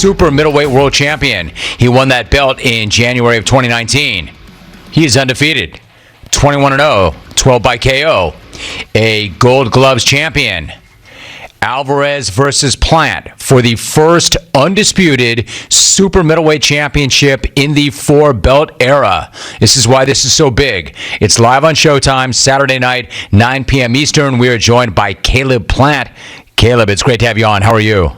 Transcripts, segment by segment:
super middleweight world champion. He won that belt in January of 2019. He is undefeated, 21-0, 12 by KO. A Gold Gloves champion. Álvarez versus Plant for the first undisputed super middleweight championship in the four-belt era. This is why this is so big. It's live on Showtime, Saturday night, 9 p.m. Eastern. We are joined by Calib Plant. Calib, it's great to have you on. How are you?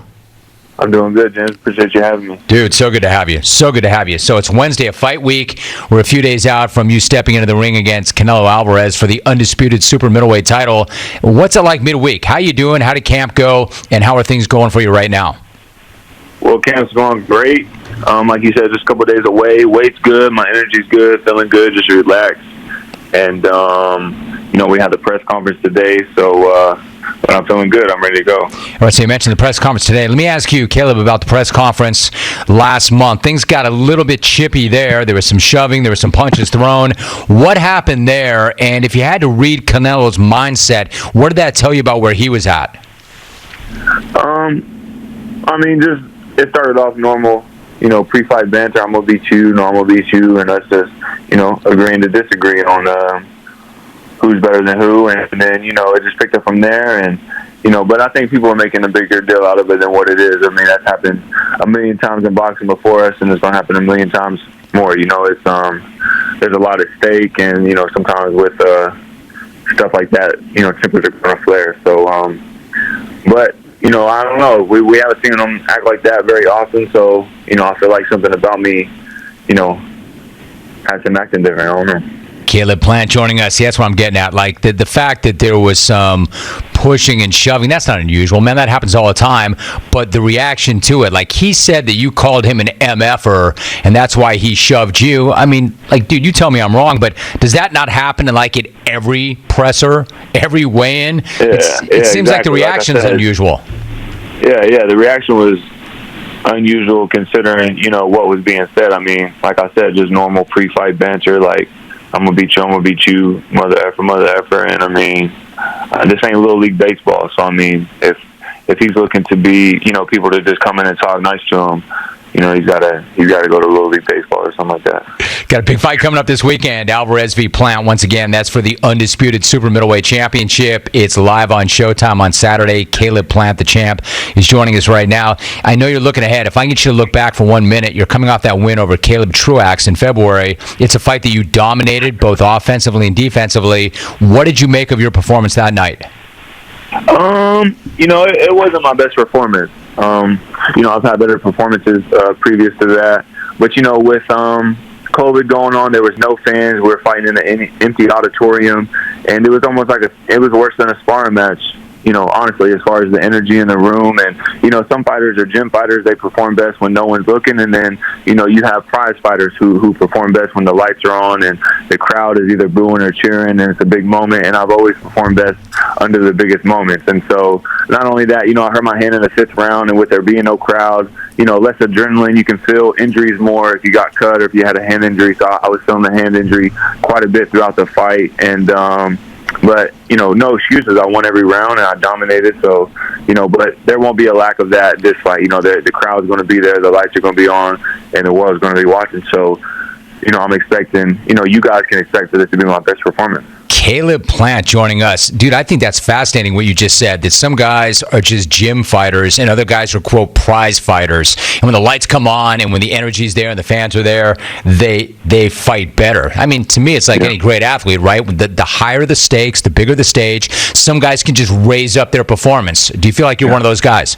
I'm doing good, James. Appreciate you having me. Dude, so good to have you. So good to have you. So it's Wednesday, a fight week. We're a few days out from you stepping into the ring against Canelo Álvarez for the undisputed super middleweight title. What's it like midweek? How you doing? How did camp go? And how are things going for you right now? Well, camp's going great. Like you said, just a couple of days away. Weight's good. My energy's good. Feeling good. Just relaxed. And, we had the press conference today, so I'm feeling good. I'm ready to go. All right, so you mentioned the press conference today. Let me ask you, Calib, about the press conference last month. Things got a little bit chippy there. There was some shoving. There were some punches thrown. What happened there? And if you had to read Canelo's mindset, what did that tell you about where he was at? Just it started off normal, pre-fight banter. I'm going to beat you. No, I'm going to beat you. And us just, agreeing to disagree on who's better than who, and then, it just picked up from there, and, but I think people are making a bigger deal out of it than what it is. I mean, that's happened a million times in boxing before us, and it's going to happen a million times more. It's, there's a lot at stake, and, sometimes with stuff like that, tempers are going to flare, so, but, I don't know, we haven't seen them act like that very often, so, I feel like something about me, has him acting different. I don't know. Calib Plant joining us. See, that's what I'm getting at. Like, the fact that there was some pushing and shoving, that's not unusual. Man, that happens all the time. But the reaction to it, like, he said that you called him an MF-er, and that's why he shoved you. I mean, like, dude, you tell me I'm wrong, but does that not happen in, like, at every presser, every weigh-in? It seems like the reaction is unusual. Yeah, the reaction was unusual considering, what was being said. I mean, like I said, just normal pre-fight banter, like, I'm going to beat you, mother effer. And, I mean, this ain't Little League Baseball. So, I mean, if he's looking to be, people to just come in and talk nice to him, he's got to go to Little League Baseball or something like that. Got a big fight coming up this weekend. Álvarez v. Plant. Once again, that's for the undisputed super middleweight championship. It's live on Showtime on Saturday. Calib Plant, the champ, is joining us right now. I know you're looking ahead. If I can get you to look back for 1 minute, you're coming off that win over Caleb Truax in February. It's a fight that you dominated both offensively and defensively. What did you make of your performance that night? It wasn't my best performance. I've had better performances previous to that. But, with COVID going on, there was no fans. We were fighting in an empty auditorium. And it was almost like it was worse than a sparring match, honestly, as far as the energy in the room. And, some fighters are gym fighters. They perform best when no one's looking. And then, you have prize fighters who perform best when the lights are on and the crowd is either booing or cheering, and it's a big moment. And I've always performed best under the biggest moments. And so not only that, I hurt my hand in the 5th round, and with there being no crowd, less adrenaline, you can feel injuries more if you got cut or if you had a hand injury. So I was feeling the hand injury quite a bit throughout the fight. And, but, no excuses. I won every round and I dominated. So, but there won't be a lack of that this fight. The crowd's going to be there, the lights are going to be on, and the world's going to be watching. So, I'm expecting, you guys can expect this to be my best performance. Calib Plant joining us. Dude, I think that's fascinating what you just said, that some guys are just gym fighters and other guys are, quote, prize fighters. And when the lights come on and when the energy's there and the fans are there, they fight better. I mean, to me, it's like any great athlete, right? The higher the stakes, the bigger the stage, some guys can just raise up their performance. Do you feel like you're one of those guys?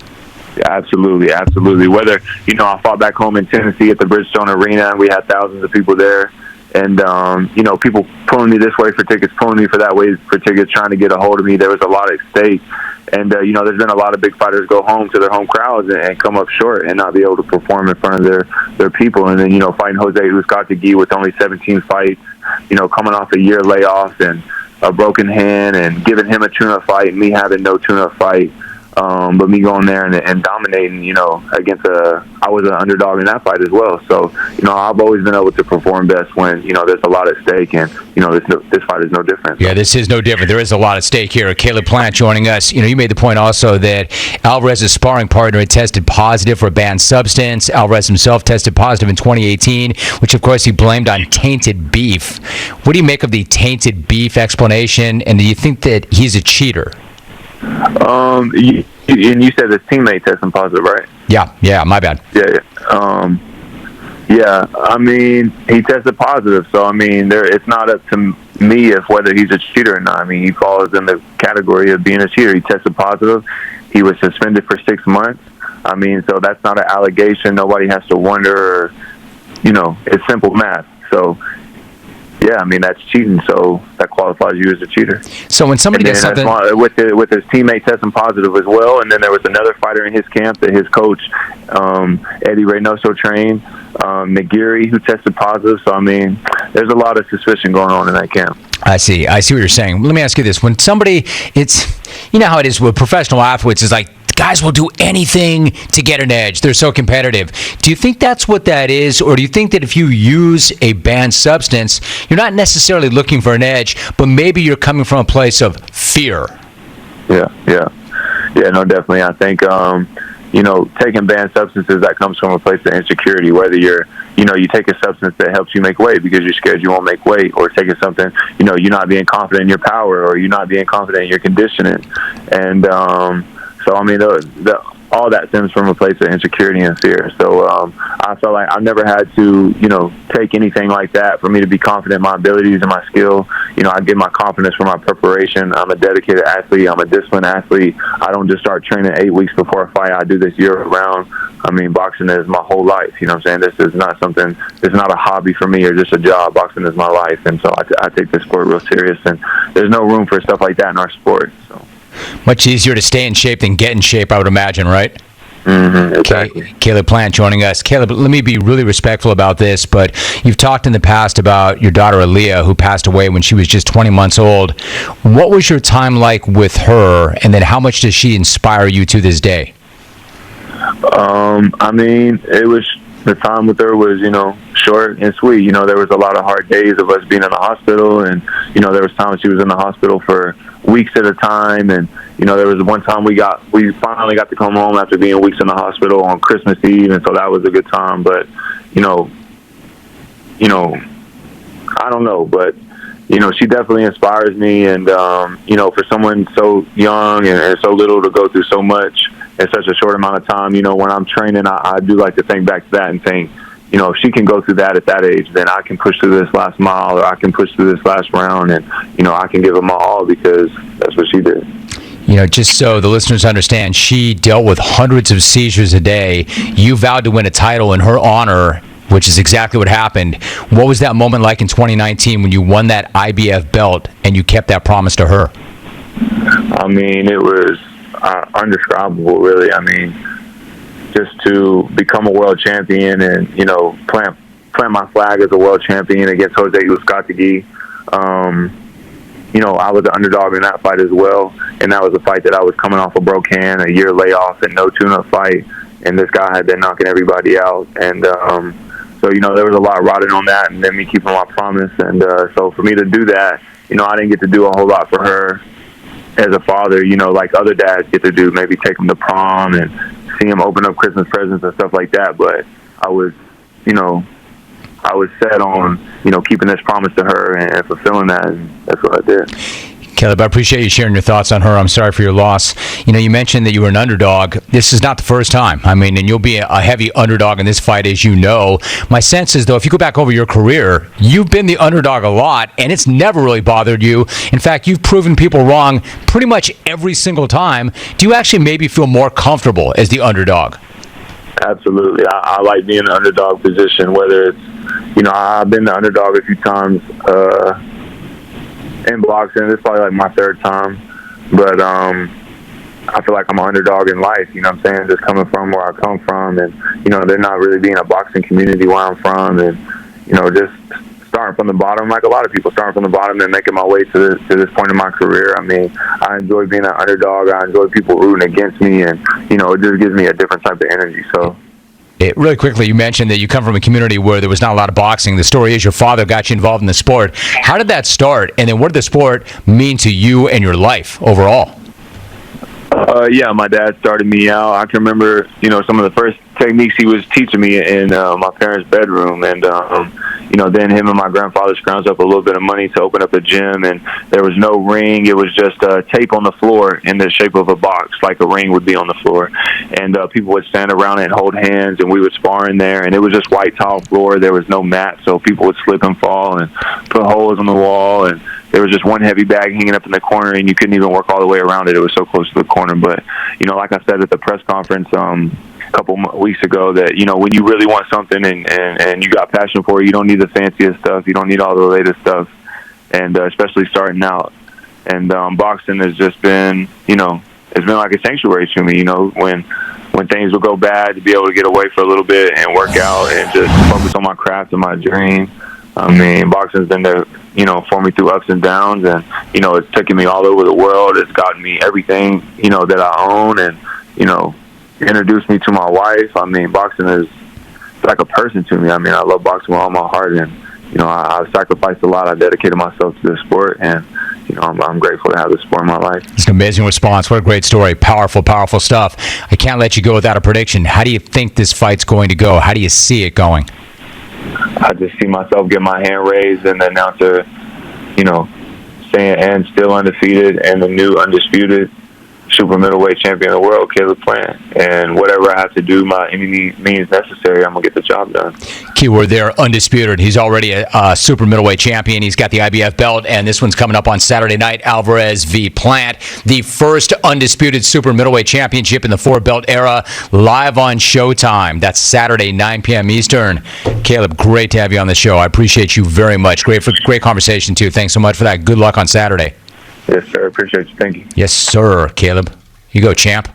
Yeah, absolutely. Whether, I fought back home in Tennessee at the Bridgestone Arena, and we had thousands of people there. And, people pulling me this way for tickets, pulling me for that way for tickets, trying to get a hold of me. There was a lot at stake. And, there's been a lot of big fighters go home to their home crowds and come up short and not be able to perform in front of their people. And then, fighting Jose Uzcategui with only 17 fights, coming off a year layoff and a broken hand, and giving him a tune-up fight and me having no tune-up fight. But me going there and dominating, against I was an underdog in that fight as well. So, I've always been able to perform best when, there's a lot at stake, and, this fight is no different. Yeah, this is no different. There is a lot at stake here. Calib Plant joining us. You made the point also that Alvarez's sparring partner had tested positive for a banned substance. Alvarez himself tested positive in 2018, which, of course, he blamed on tainted beef. What do you make of the tainted beef explanation, and do you think that he's a cheater? And you said his teammate tested positive, right? Yeah, my bad. Yeah, I mean, he tested positive, so, it's not up to me if whether he's a cheater or not. He falls in the category of being a cheater. He tested positive. He was suspended for 6 months. So that's not an allegation. Nobody has to wonder, or, it's simple math. So, yeah, that's cheating, so that qualifies you as a cheater. So when somebody does something with his teammate testing positive as well, and then there was another fighter in his camp that his coach Eddie Reynoso trained, McGeary, who tested positive. So there's a lot of suspicion going on in that camp. I see what you're saying. Let me ask you this: when somebody, how it is with professional athletes, is like, guys will do anything to get an edge. They're so competitive. Do you think that's what that is? Or do you think that if you use a banned substance, you're not necessarily looking for an edge, but maybe you're coming from a place of fear? Yeah, no, definitely. I think, taking banned substances, that comes from a place of insecurity, whether you take a substance that helps you make weight because you're scared you won't make weight, or taking something, you're not being confident in your power, or you're not being confident in your conditioning. And, so, all that stems from a place of insecurity and fear. So, I felt like I've never had to, take anything like that for me to be confident in my abilities and my skill. I get my confidence from my preparation. I'm a dedicated athlete. I'm a disciplined athlete. I don't just start training 8 weeks before a fight. I do this year round. Boxing is my whole life. This is not something, it's not a hobby for me or just a job. Boxing is my life. And so I take this sport real serious. And there's no room for stuff like that in our sport. So. Much easier to stay in shape than get in shape, I would imagine, right? Exactly. Calib Plant joining us. Calib, let me be really respectful about this, but you've talked in the past about your daughter Aaliyah, who passed away when she was just 20 months old. What was your time like with her, and then how much does she inspire you to this day? It was, the time with her was, short and sweet. There was a lot of hard days of us being in the hospital, and, there was times she was in the hospital for weeks at a time, and, there was one time we finally got to come home after being weeks in the hospital on Christmas Eve, and so that was a good time. But, I don't know, but, she definitely inspires me, and, for someone so young and so little to go through so much in such a short amount of time, when I'm training, I do like to think back to that and think, if she can go through that at that age, then I can push through this last mile, or I can push through this last round, and, I can give it my all because that's what she did. Just so the listeners understand, she dealt with hundreds of seizures a day. You vowed to win a title in her honor, which is exactly what happened. What was that moment like in 2019 when you won that IBF belt and you kept that promise to her? It was undescribable, really. Just to become a world champion and, plant my flag as a world champion against Jose Uzcategui. I was the underdog in that fight as well, and that was a fight that I was coming off a broke hand, a year layoff, and no tune-up fight, and this guy had been knocking everybody out. And so, there was a lot riding on that, and then me keeping my promise. And so for me to do that, I didn't get to do a whole lot for her as a father, like other dads get to do, maybe take them to prom and see him open up Christmas presents and stuff like that. But I was set on, keeping this promise to her and fulfilling that, and that's what I did. Calib, I appreciate you sharing your thoughts on her. I'm sorry for your loss. You mentioned that you were an underdog. This is not the first time. And you'll be a heavy underdog in this fight, as you know. My sense is, though, if you go back over your career, you've been the underdog a lot, and it's never really bothered you. In fact, you've proven people wrong pretty much every single time. Do you actually maybe feel more comfortable as the underdog? Absolutely. I like being in an underdog position, whether it's, I've been the underdog a few times in boxing. It's probably like my third time. But I feel like I'm an underdog in life, just coming from where I come from. And, there not really being a boxing community where I'm from. And, just starting from the bottom, like a lot of people, starting from the bottom and making my way to this point in my career. I mean, I enjoy being an underdog. I enjoy people rooting against me, and it just gives me a different type of energy. So. Really quickly, you mentioned that you come from a community where there was not a lot of boxing. The story is your father got you involved in the sport. How did that start? And then what did the sport mean to you and your life overall? Yeah, my dad started me out. I can remember, some of the first techniques he was teaching me in my parents' bedroom. And, then him and my grandfather scrounged up a little bit of money to open up a gym. And there was no ring. It was just tape on the floor in the shape of a box, like a ring would be on the floor. And people would stand around it and hold hands, and we would spar in there. And it was just white tile floor. There was no mat, so people would slip and fall and put holes on the wall. And there was just one heavy bag hanging up in the corner, and you couldn't even work all the way around it. It was so close to the corner. But, like I said at the press conference a couple weeks ago, that, when you really want something and you got passion for it, you don't need the fanciest stuff. You don't need all the latest stuff, and especially starting out. And boxing has just been, it's been like a sanctuary to me, when things will go bad, to be able to get away for a little bit and work out and just focus on my craft and my dream. I mean, boxing's been there, for me through ups and downs, and, it's taken me all over the world. It's gotten me everything, that I own, and, introduced me to my wife. I mean, boxing is like a person to me. I mean, I love boxing with all my heart, and, I've sacrificed a lot. I dedicated myself to this sport, and, I'm grateful to have this sport in my life. It's an amazing response. What a great story. Powerful, powerful stuff. I can't let you go without a prediction. How do you think this fight's going to go? How do you see it going? I just see myself get my hand raised and the announcer, saying, and still undefeated and the new undisputed super middleweight champion of the world, Calib Plant. And whatever I have to do, by any means necessary, I'm going to get the job done. Keyword there, undisputed. He's already a super middleweight champion. He's got the IBF belt, and this one's coming up on Saturday night, Álvarez v. Plant. The first undisputed super middleweight championship in the four-belt era, live on Showtime. That's Saturday, 9 p.m. Eastern. Calib, great to have you on the show. I appreciate you very much. Great conversation, too. Thanks so much for that. Good luck on Saturday. Yes, sir. Appreciate you. Thank you. Yes, sir, Calib. You go, champ.